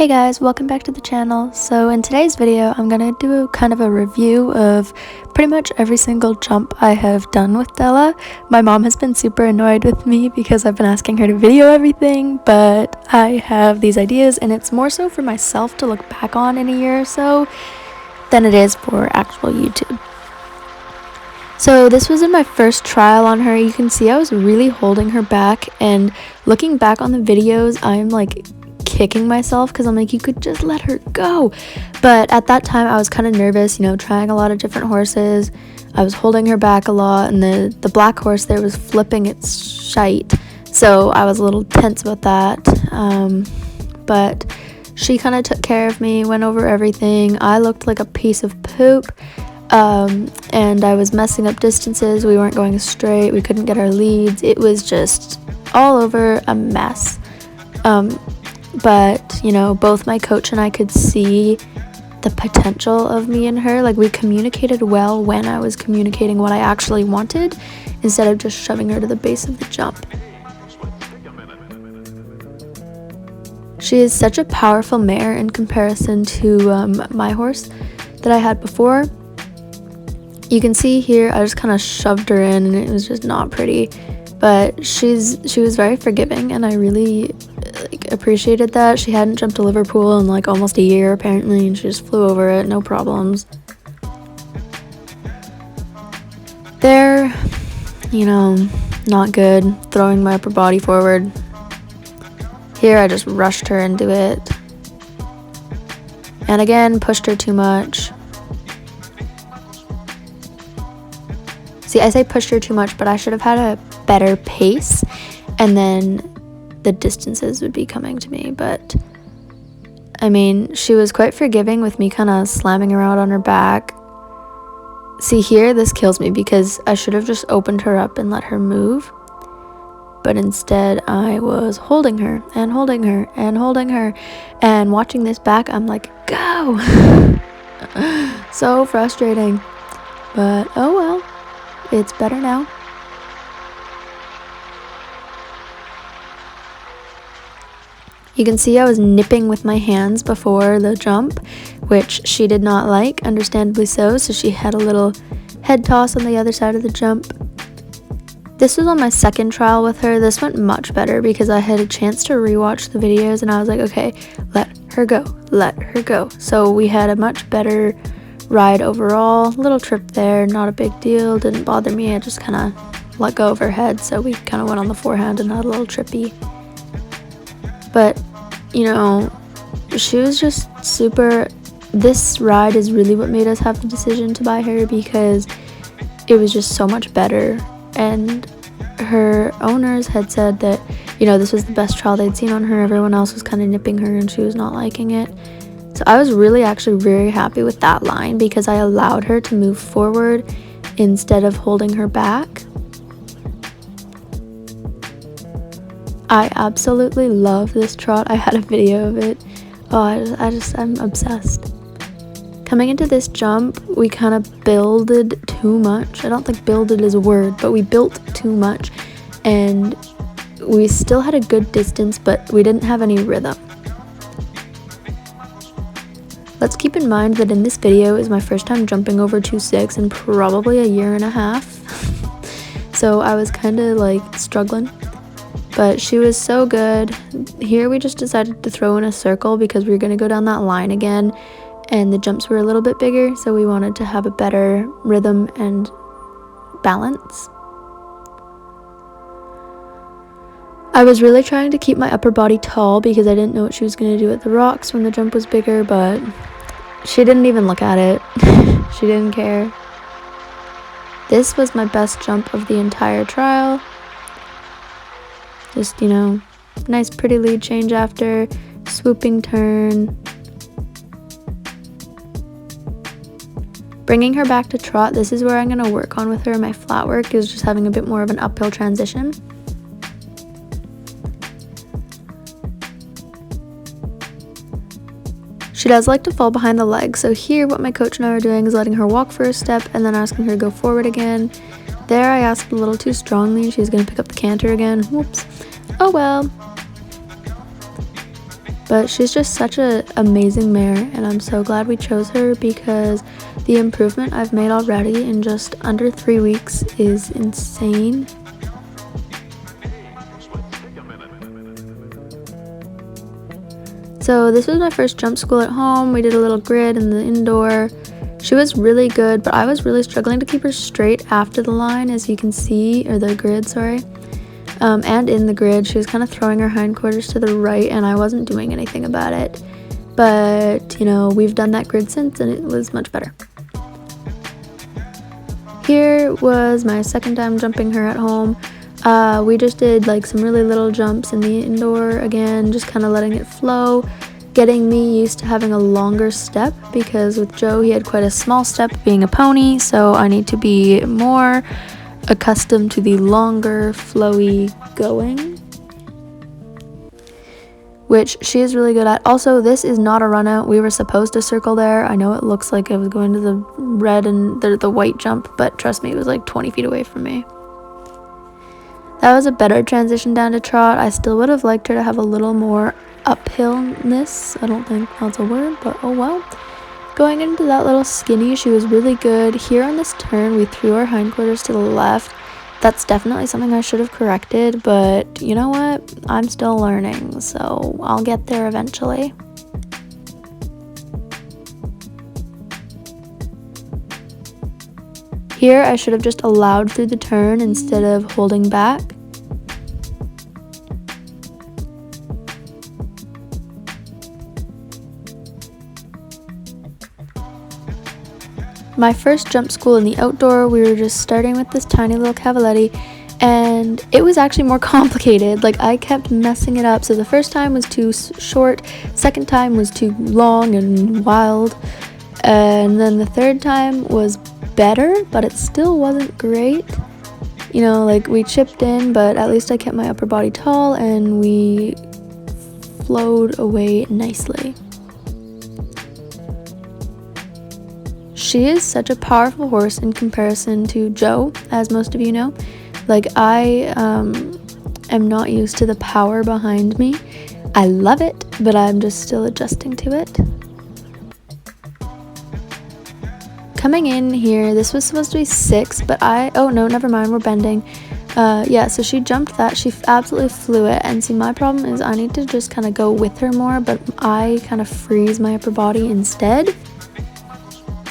Hey guys, welcome back to the channel. So in today's video, I'm gonna do kind of a review of pretty much every single jump I have done with Della. My mom has been super annoyed with me because I've been asking her to video everything, but I have these ideas and it's more so for myself to look back on in a year or so than it is for actual YouTube. So this was in my first trial on her. You can see I was really holding her back, and looking back on the videos, I'm like kicking myself because I'm like, you could just let her go. But at that time I was kind of nervous, trying a lot of different horses. I was holding her back a lot, and the black horse there was flipping its shite, so I was a little tense about that. But she kind of took care of me, went over everything. I looked like a piece of poop, and I was messing up distances. We weren't going straight, we couldn't get our leads. It was just all over a mess. But both my coach and I could see the potential of me and her. Like, we communicated well when I was communicating what I actually wanted, instead of just shoving her to the base of the jump. She is such a powerful mare in comparison to my horse that I had before. You can see here I just kind of shoved her in, and it was just not pretty. But she was very forgiving, and I really appreciated that. She hadn't jumped to Liverpool in like almost a year apparently, and she just flew over it, no problems. There, not good, throwing my upper body forward. Here I just rushed her into it, and again pushed her too much. See, I say pushed her too much, but I should have had a better pace, and then the distances would be coming to me. But I mean, she was quite forgiving with me kind of slamming her out on her back. See, here this kills me because I should have just opened her up and let her move, but instead I was holding her and holding her and holding her, and watching this back I'm like, go. So frustrating, but oh well, it's better now. You can see I was nipping with my hands before the jump, which she did not like, understandably so she had a little head toss on the other side of the jump. This was on my second trial with her. This went much better because I had a chance to rewatch the videos, and I was like, okay, let her go, let her go. So we had a much better ride overall. Little trip there, not a big deal, didn't bother me. I just kind of let go of her head, so we kind of went on the forehand and had a little trippy. But she was just super. This ride is really what made us have the decision to buy her, because it was just so much better, and her owners had said that this was the best trial they'd seen on her. Everyone else was kind of nipping her and she was not liking it. So I was really actually very happy with that line, because I allowed her to move forward instead of holding her back. I absolutely love this trot. I had a video of it. Oh, I'm obsessed. Coming into this jump, we kind of builded too much. I don't think builded is a word, but we built too much, and we still had a good distance, but we didn't have any rhythm. Let's keep in mind that in this video is my first time jumping over 2.6 in probably a year and a half. So I was kind of like struggling. But she was so good. Here we just decided to throw in a circle because we were going to go down that line again, and the jumps were a little bit bigger, so we wanted to have a better rhythm and balance. I was really trying to keep my upper body tall because I didn't know what she was going to do at the rocks when the jump was bigger, but she didn't even look at it. She didn't care. This was my best jump of the entire trial. Just, nice pretty lead change after, swooping turn. Bringing her back to trot, this is where I'm going to work on with her. My flat work is just having a bit more of an uphill transition. She does like to fall behind the legs, so here what my coach and I are doing is letting her walk for a step and then asking her to go forward again. There I asked a little too strongly, and she's going to pick up the canter again. Whoops. Oh well. But she's just such an amazing mare, and I'm so glad we chose her because the improvement I've made already in just under 3 weeks is insane. So this was my first jump school at home. We did a little grid in the indoor. She was really good, but I was really struggling to keep her straight after the line, as you can see, or the grid, sorry. And in the grid, she was kind of throwing her hindquarters to the right, and I wasn't doing anything about it. But, you know, we've done that grid since, and it was much better. Here was my second time jumping her at home. We just did like some really little jumps in the indoor again, just kind of letting it flow, getting me used to having a longer step, because with Joe he had quite a small step being a pony, so I need to be more accustomed to the longer flowy going, which she is really good at. Also, this is not a run out. We were supposed to circle there. I know it looks like I was going to the red and the white jump, but trust me, it was like 20 feet away from me. That was a better transition down to trot. I still would have liked her to have a little more uphillness. I don't think that's a word, but oh well. Going into that little skinny, she was really good. Here on this turn, we threw our hindquarters to the left. That's definitely something I should have corrected, but you know what? I'm still learning, so I'll get there eventually. Here, I should have just allowed through the turn instead of holding back. My first jump school in the outdoor, we were just starting with this tiny little cavaletti, and it was actually more complicated. Like, I kept messing it up. So the first time was too short, second time was too long and wild, and then the third time was better, but it still wasn't great. You know, like, we chipped in, but at least I kept my upper body tall and we flowed away nicely. She is such a powerful horse in comparison to Joe, as most of you know. Like, I am not used to the power behind me. I love it, but I'm just still adjusting to it. Coming in here, this was supposed to be 6, but oh no, never mind, we're bending. Yeah, so she jumped that, she absolutely flew it, and see, my problem is I need to just kind of go with her more, but I kind of freeze my upper body instead.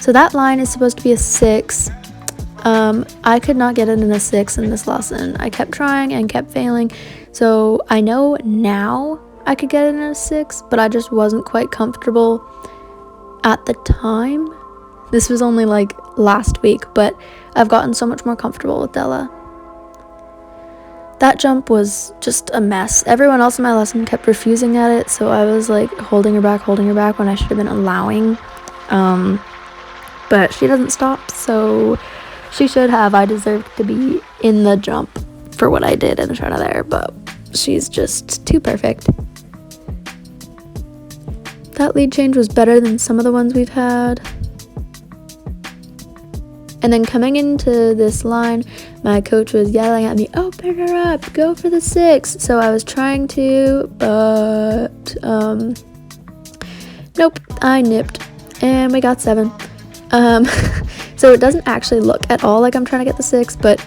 So that line is supposed to be a 6. I could not get it in a 6 in this lesson. I kept trying and kept failing. So I know now I could get it in a 6, but I just wasn't quite comfortable at the time. This was only like last week, but I've gotten so much more comfortable with Della. That jump was just a mess. Everyone else in my lesson kept refusing at it, so I was like holding her back when I should have been allowing. But she doesn't stop, so she should have. I deserved to be in the jump for what I did in front of there, but she's just too perfect. That lead change was better than some of the ones we've had. And then coming into this line, my coach was yelling at me, "Oh, pick her up, go for the 6. So I was trying to, but nope, I nipped, and we got 7. So it doesn't actually look at all like I'm trying to get the 6, but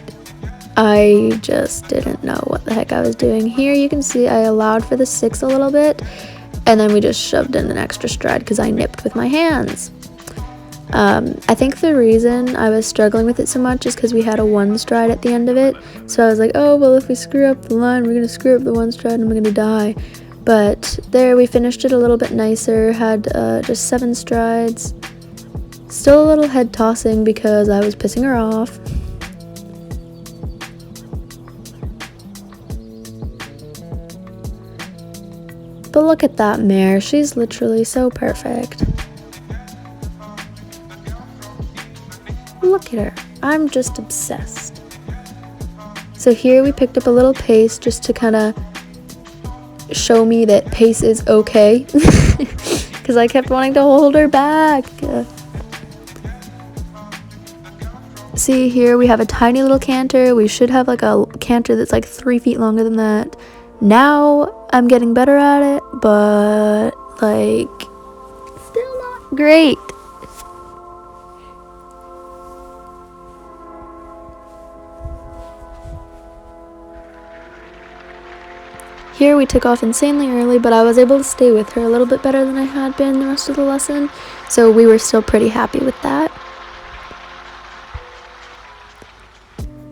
I just didn't know what the heck I was doing. Here you can see I allowed for the 6 a little bit, and then we just shoved in an extra stride because I nipped with my hands. I think the reason I was struggling with it so much is because we had a 1 stride at the end of it, so I was like, oh, well, if we screw up the line, we're going to screw up the 1 stride and we're going to die. But there, we finished it a little bit nicer, had just 7 strides. Still a little head tossing because I was pissing her off. But look at that mare, she's literally so perfect. Look at her, I'm just obsessed. So here we picked up a little pace just to kind of show me that pace is okay. Because I kept wanting to hold her back. See, here we have a tiny little canter. We should have like a canter that's like 3 feet longer than that. Now I'm getting better at it, but like still not great. Here we took off insanely early, but I was able to stay with her a little bit better than I had been the rest of the lesson, so we were still pretty happy with that.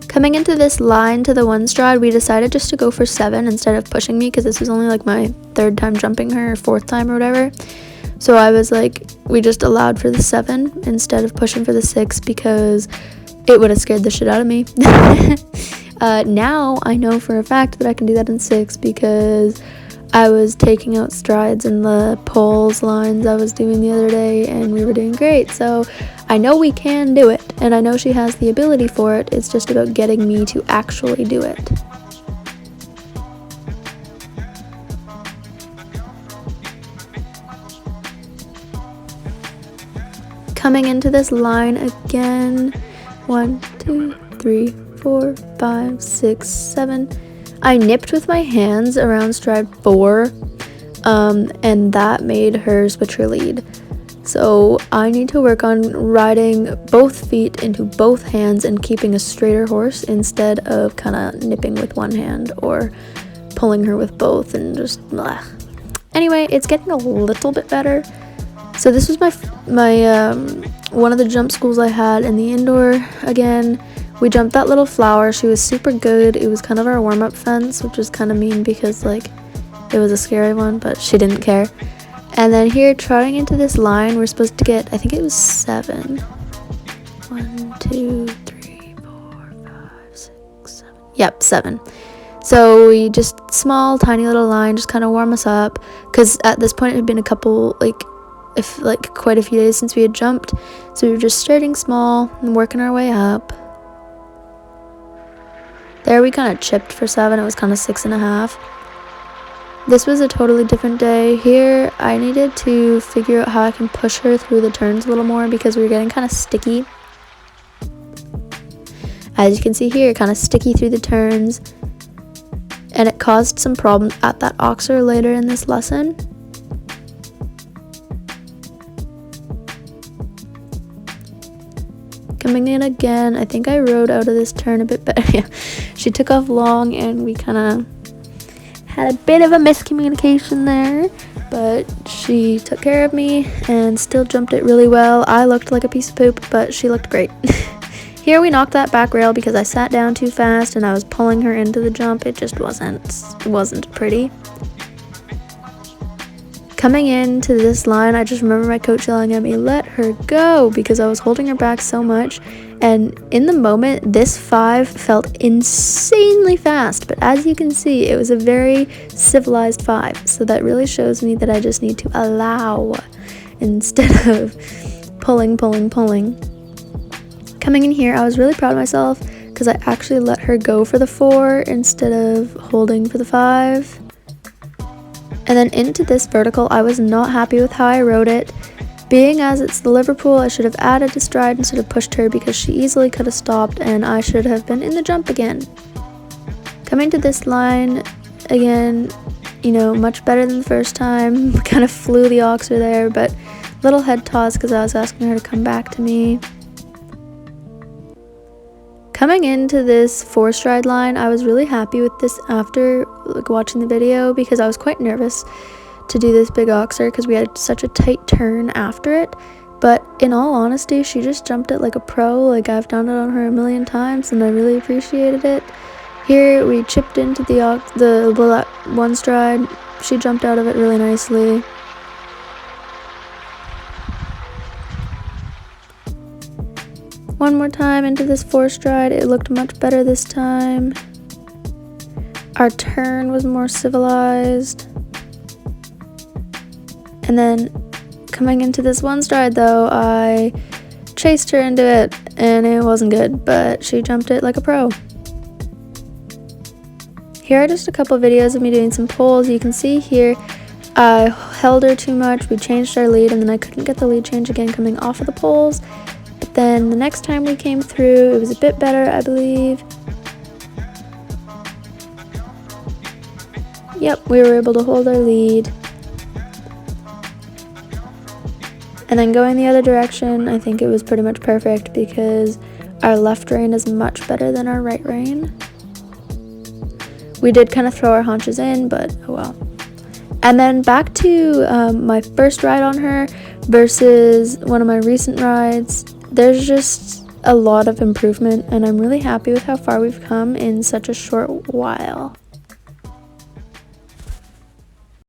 Coming into this line to the one stride, we decided just to go for 7 instead of pushing me, because this was only like my 3rd time jumping her, or 4th time or whatever. So I was like, we just allowed for the 7 instead of pushing for the 6, because it would have scared the shit out of me. Now I know for a fact that I can do that in 6, because I was taking out strides in the poles lines I was doing the other day, and we were doing great. So I know we can do it, and I know she has the ability for it. It's just about getting me to actually do it. Coming into this line again, 1, 2, 3, 4, 5, 6, 7. I nipped with my hands around stride 4, and that made her switch her lead. So I need to work on riding both feet into both hands and keeping a straighter horse instead of kind of nipping with one hand or pulling her with both and just blah. Anyway, it's getting a little bit better. So this was my one of the jump schools I had in the indoor again. We jumped that little flower. She was super good. It was kind of our warm-up fence, which was kind of mean because like it was a scary one, but she didn't care. And then here, trotting into this line, we're supposed to get, I think it was 7. 1, 2, 3, 4, 5, 6, 7. Yep, 7. So we just small, tiny little line, just kind of warm us up, because at this point it had been a couple, quite a few days since we had jumped. So we were just starting small and working our way up. There we kind of chipped for 7. It was kind of 6.5. This was a totally different day. Here, I needed to figure out how I can push her through the turns a little more because we were getting kind of sticky. As you can see here, kind of sticky through the turns. And it caused some problems at that oxer later in this lesson. Coming in again, I think I rode out of this turn a bit better. Yeah, she took off long and we kind of had a bit of a miscommunication there, but she took care of me and still jumped it really well. I looked like a piece of poop, but she looked great. Here we knocked that back rail because I sat down too fast and I was pulling her into the jump. It just wasn't pretty. Coming into this line, I just remember my coach yelling at me, "Let her go," because I was holding her back so much. And in the moment, this 5 felt insanely fast. But as you can see, it was a very civilized 5. So that really shows me that I just need to allow instead of pulling. Coming in here, I was really proud of myself because I actually let her go for the 4 instead of holding for the 5. And then into this vertical, I was not happy with how I rode it. Being as it's the Liverpool, I should have added a stride instead of pushed her because she easily could have stopped and I should have been in the jump again. Coming to this line, again, much better than the first time. Kind of flew the oxer there, but little head toss because I was asking her to come back to me. Coming into this 4 stride line, I was really happy with this after watching the video because I was quite nervous to do this big oxer because we had such a tight turn after it. But in all honesty, she just jumped it like a pro. Like I've done it on her a million times and I really appreciated it. Here we chipped into the one stride. She jumped out of it really nicely. One more time into this 4 stride. It looked much better this time. Our turn was more civilized. And then coming into this 1 stride though, I chased her into it and it wasn't good, but she jumped it like a pro. Here are just a couple videos of me doing some pulls. You can see here I held her too much. We changed our lead and then I couldn't get the lead change again coming off of the poles. But then the next time we came through, it was a bit better, I believe. Yep, we were able to hold our lead. And then going the other direction, I think it was pretty much perfect because our left rein is much better than our right rein. We did kind of throw our haunches in, but oh well. And then back to my first ride on her versus one of my recent rides. There's just a lot of improvement, and I'm really happy with how far we've come in such a short while.